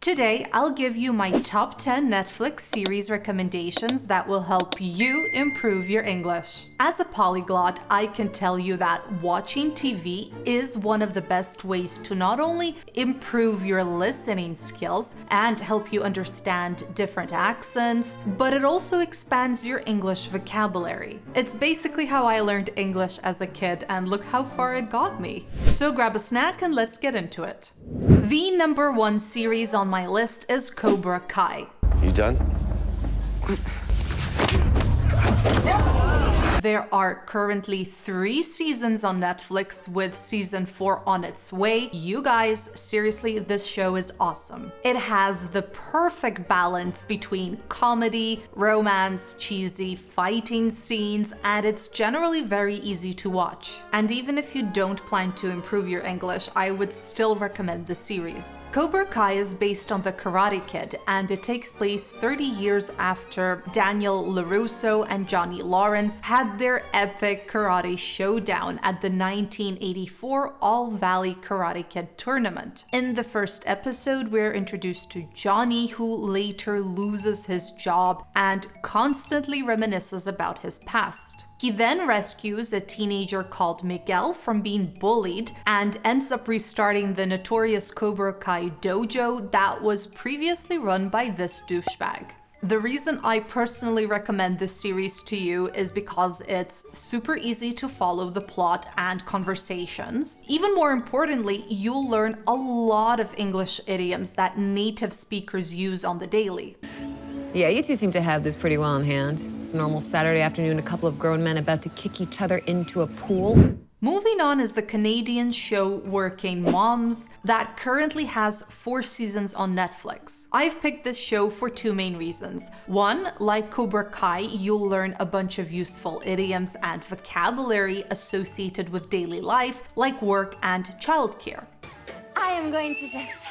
Today, I'll give you my top 10 Netflix series recommendations that will help you improve your English. As a polyglot, I can tell you that watching TV is one of the best ways to not only improve your listening skills and help you understand different accents, but it also expands your English vocabulary. It's basically how I learned English as a kid, and look how far it got me. So grab a snack and let's get into it. The number one series on my list is Cobra Kai. You done? There are currently 3 seasons on Netflix with season 4 on its way. You guys, seriously, this show is awesome. It has the perfect balance between comedy, romance, cheesy fighting scenes, and it's generally very easy to watch. And even if you don't plan to improve your English, I would still recommend the series. Cobra Kai is based on the Karate Kid, and it takes place 30 years after Daniel LaRusso and Johnny Lawrence had their epic karate showdown at the 1984 All-Valley Karate Kid tournament. In the first episode, we're introduced to Johnny, who later loses his job and constantly reminisces about his past. He then rescues a teenager called Miguel from being bullied and ends up restarting the notorious Cobra Kai dojo that was previously run by this douchebag. The reason I personally recommend this series to you is because it's super easy to follow the plot and conversations. Even more importantly, you'll learn a lot of English idioms that native speakers use on the daily. Yeah, you two seem to have this pretty well in hand. It's a normal Saturday afternoon, a couple of grown men about to kick each other into a pool. Moving on is the Canadian show Working Moms that currently has 4 seasons on Netflix. I've picked this show for 2 main reasons. One, like Cobra Kai, you'll learn a bunch of useful idioms and vocabulary associated with daily life, like work and childcare. I am going to just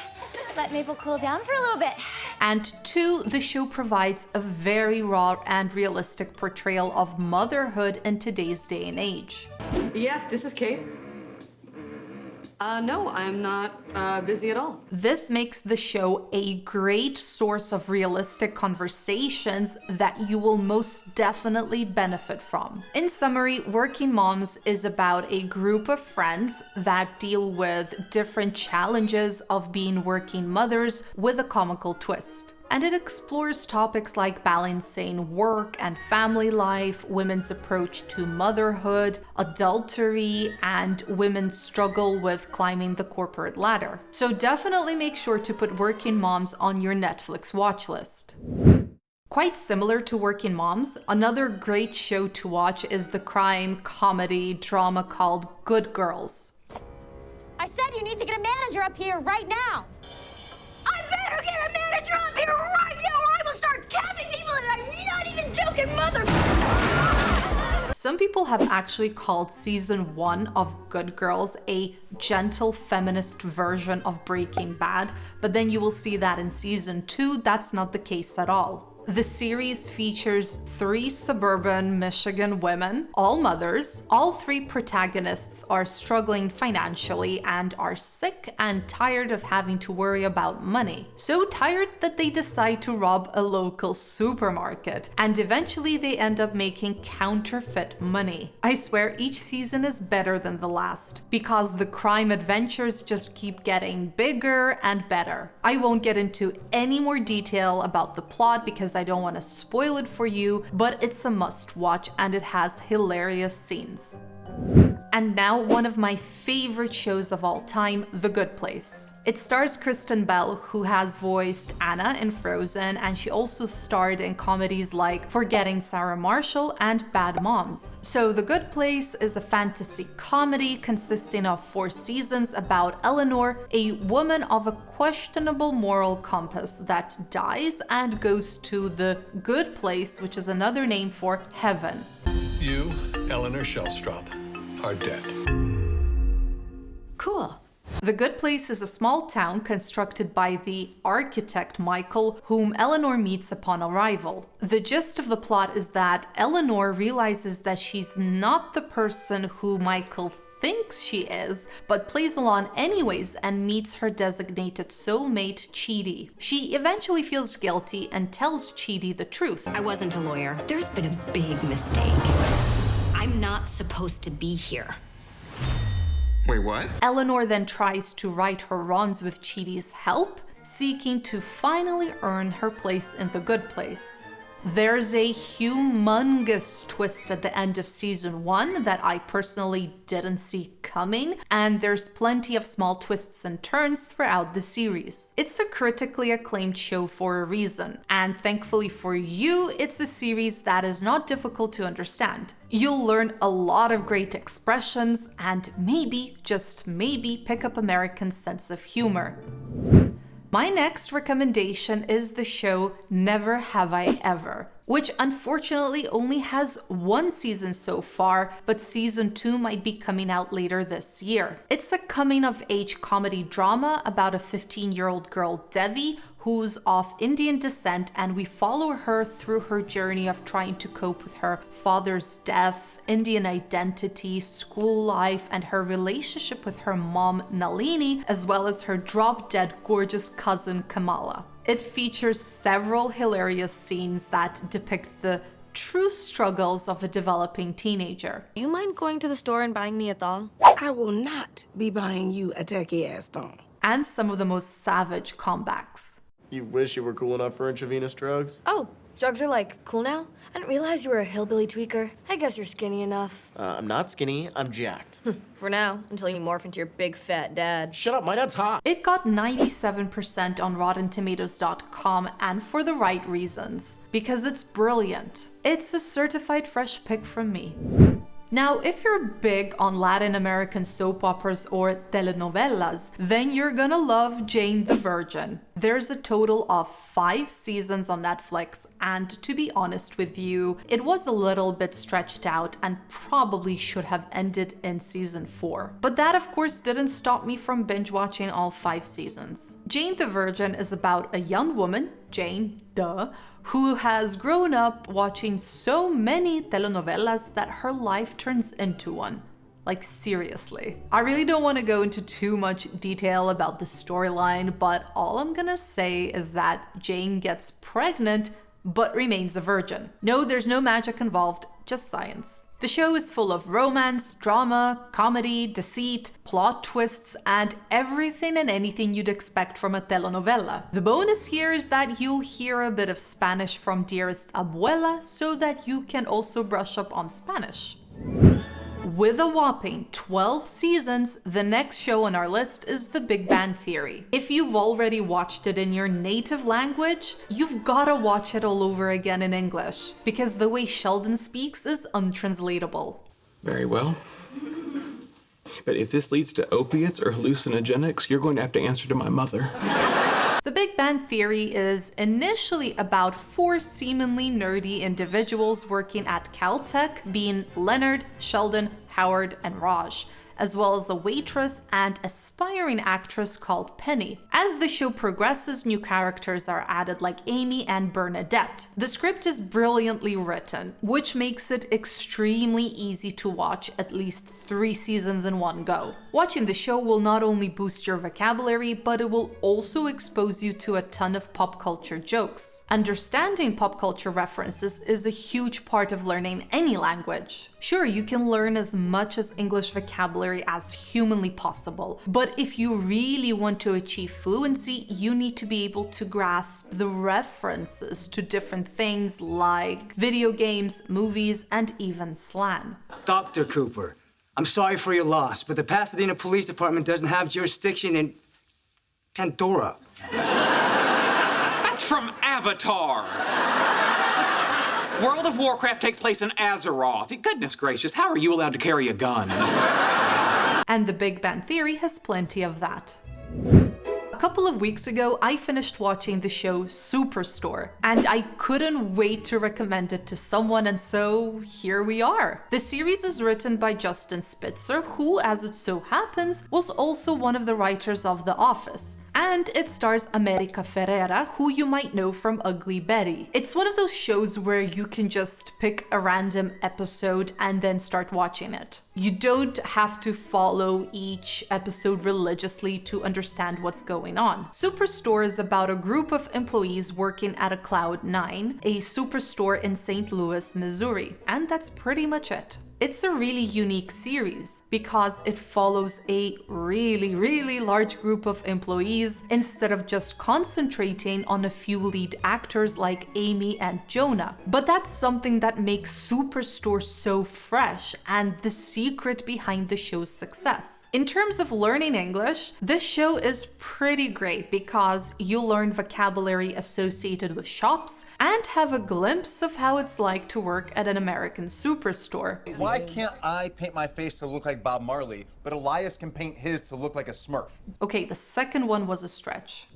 let Maple cool down for a little bit. And 2, the show provides a very raw and realistic portrayal of motherhood in today's day and age. Yes, this is Kate. No, I'm not busy at all. This makes the show a great source of realistic conversations that you will most definitely benefit from. In summary, Working Moms is about a group of friends that deal with different challenges of being working mothers with a comical twist. And it explores topics like balancing work and family life, women's approach to motherhood, adultery, and women's struggle with climbing the corporate ladder. So definitely make sure to put Working Moms on your Netflix watch list. Quite similar to Working Moms, another great show to watch is the crime comedy drama called Good Girls. I said you need to get a manager up here right now. I better get a manager up here right now or I will start capping people and I'm not even joking, mother. Some people have actually called season 1 of Good Girls a gentle feminist version of Breaking Bad, but then you will see that in season 2, that's not the case at all. The series features 3 suburban Michigan women, all mothers. All 3 protagonists are struggling financially and are sick and tired of having to worry about money. So tired that they decide to rob a local supermarket, and eventually they end up making counterfeit money. I swear each season is better than the last, because the crime adventures just keep getting bigger and better. I won't get into any more detail about the plot because I don't want to spoil it for you, but it's a must watch and it has hilarious scenes. And now one of my favorite shows of all time, The Good Place. It stars Kristen Bell, who has voiced Anna in Frozen, and she also starred in comedies like Forgetting Sarah Marshall and Bad Moms. So The Good Place is a fantasy comedy consisting of 4 seasons about Eleanor, a woman of a questionable moral compass that dies and goes to the good place, which is another name for heaven. You, Eleanor Shellstrop, are dead. Cool. The Good Place is a small town constructed by the architect Michael, whom Eleanor meets upon arrival. The gist of the plot is that Eleanor realizes that she's not the person who Michael thinks she is, but plays along anyways and meets her designated soulmate, Chidi. She eventually feels guilty and tells Chidi the truth. I wasn't a lawyer. There's been a big mistake. I'm not supposed to be here. Wait, what? Eleanor then tries to right her wrongs with Chidi's help, seeking to finally earn her place in the good place. There's a humongous twist at the end of season 1 that I personally didn't see coming, and there's plenty of small twists and turns throughout the series. It's a critically acclaimed show for a reason, and thankfully for you, it's a series that is not difficult to understand. You'll learn a lot of great expressions and maybe, just maybe, pick up American sense of humor. My next recommendation is the show Never Have I Ever, which unfortunately only has 1 season so far, but season 2 might be coming out later this year. It's a coming-of-age comedy drama about a 15-year-old girl, Devi, who's of Indian descent, and we follow her through her journey of trying to cope with her father's death, Indian identity, school life, and her relationship with her mom, Nalini, as well as her drop-dead gorgeous cousin, Kamala. It features several hilarious scenes that depict the true struggles of a developing teenager. You mind going to the store and buying me a thong? I will not be buying you a tacky-ass thong. And some of the most savage comebacks. You wish you were cool enough for intravenous drugs? Oh, drugs are like cool now? I didn't realize you were a hillbilly tweaker. I guess you're skinny enough. I'm not skinny, I'm jacked. For now, until you morph into your big fat dad. Shut up, my dad's hot. It got 97% on RottenTomatoes.com, and for the right reasons, because it's brilliant. It's a certified fresh pick from me. Now, if you're big on Latin American soap operas or telenovelas, then you're gonna love Jane the Virgin. There's a total of 5 seasons on Netflix, and to be honest with you, it was a little bit stretched out and probably should have ended in season 4. But that of course didn't stop me from binge watching all 5 seasons. Jane the Virgin is about a young woman, Jane, who has grown up watching so many telenovelas that her life turns into one. Like, seriously. I really don't want to go into too much detail about the storyline, but all I'm gonna say is that Jane gets pregnant but remains a virgin. No, there's no magic involved, just science. The show is full of romance, drama, comedy, deceit, plot twists, and everything and anything you'd expect from a telenovela. The bonus here is that you'll hear a bit of Spanish from dearest abuela so that you can also brush up on Spanish. With a whopping 12 seasons, the next show on our list is The Big Bang Theory. If you've already watched it in your native language, you've gotta watch it all over again in English, because the way Sheldon speaks is untranslatable. Very well. But if this leads to opiates or hallucinogenics, you're going to have to answer to my mother. The Big Bang Theory is initially about 4 seemingly nerdy individuals working at Caltech, being Leonard, Sheldon, Howard, and Raj, as well as a waitress and aspiring actress called Penny. As the show progresses, new characters are added like Amy and Bernadette. The script is brilliantly written, which makes it extremely easy to watch at least 3 seasons in one go. Watching the show will not only boost your vocabulary, but it will also expose you to a ton of pop culture jokes. Understanding pop culture references is a huge part of learning any language. Sure, you can learn as much as English vocabulary as humanly possible, but if you really want to achieve fluency, you need to be able to grasp the references to different things like video games, movies, and even slang. Dr. Cooper, I'm sorry for your loss, but the Pasadena Police Department doesn't have jurisdiction in Pandora. That's from Avatar. World of Warcraft takes place in Azeroth. Goodness gracious, how are you allowed to carry a gun? And The Big Bang Theory has plenty of that. A couple of weeks ago, I finished watching the show Superstore, and I couldn't wait to recommend it to someone, and so here we are. The series is written by Justin Spitzer, who, as it so happens, was also one of the writers of The Office. and it stars America Ferrera, who you might know from Ugly Betty. It's one of those shows where you can just pick a random episode and then start watching it. You don't have to follow each episode religiously to understand what's going on. Superstore is about a group of employees working at a Cloud9, a superstore in St. Louis, Missouri, and that's pretty much it. It's a really unique series because it follows a really large group of employees instead of just concentrating on a few lead actors like Amy and Jonah. But that's something that makes Superstore so fresh and the secret behind the show's success. In terms of learning English, this show is pretty great because you learn vocabulary associated with shops and have a glimpse of how it's like to work at an American superstore. Why can't I paint my face to look like Bob Marley, but Elias can paint his to look like a Smurf? Okay, the second one was a stretch.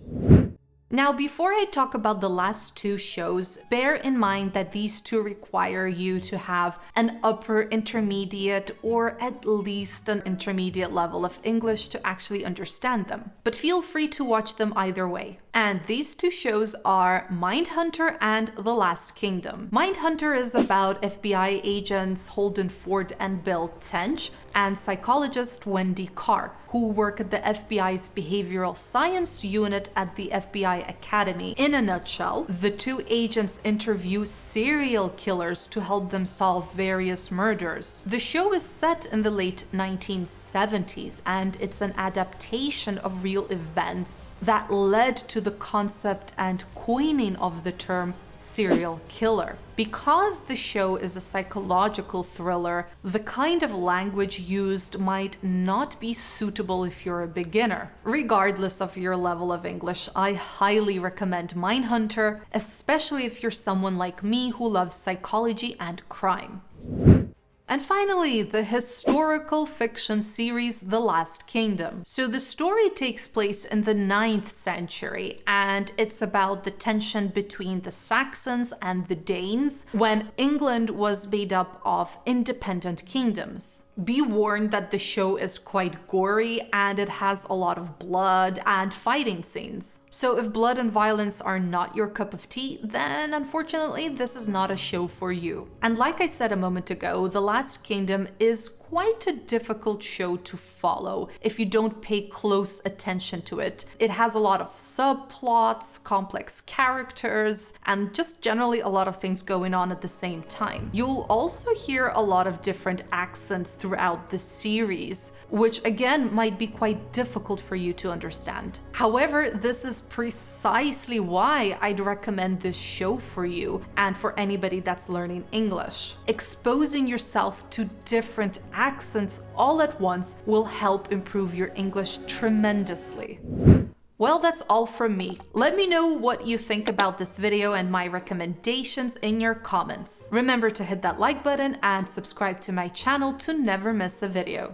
Now, before I talk about the last two shows, bear in mind that these two require you to have an upper intermediate or at least an intermediate level of English to actually understand them. But feel free to watch them either way. And these two shows are Mindhunter and The Last Kingdom. Mindhunter is about FBI agents Holden Ford and Bill Tench and psychologist Wendy Carr, who work at the FBI's behavioral science unit at the FBI Academy. In a nutshell, the two agents interview serial killers to help them solve various murders. The show is set in the late 1970s, and it's an adaptation of real events that led to the concept and coining of the term serial killer. Because the show is a psychological thriller, the kind of language used might not be suitable if you're a beginner. Regardless of your level of English, I highly recommend Mindhunter, especially if you're someone like me who loves psychology and crime. And finally, the historical fiction series The Last Kingdom. So the story takes place in the 9th century, and it's about the tension between the Saxons and the Danes when England was made up of independent kingdoms. Be warned that the show is quite gory and it has a lot of blood and fighting scenes. So if blood and violence are not your cup of tea, then unfortunately this is not a show for you. And like I said a moment ago, The Last Kingdom is quite a difficult show to follow if you don't pay close attention to it. It has a lot of subplots, complex characters, and just generally a lot of things going on at the same time. You'll also hear a lot of different accents throughout the series, which again might be quite difficult for you to understand. However, this is precisely why I'd recommend this show for you and for anybody that's learning English. Exposing yourself to different accents all at once will help improve your English tremendously. Well, that's all from me. Let me know what you think about this video and my recommendations in your comments. Remember to hit that like button and subscribe to my channel to never miss a video.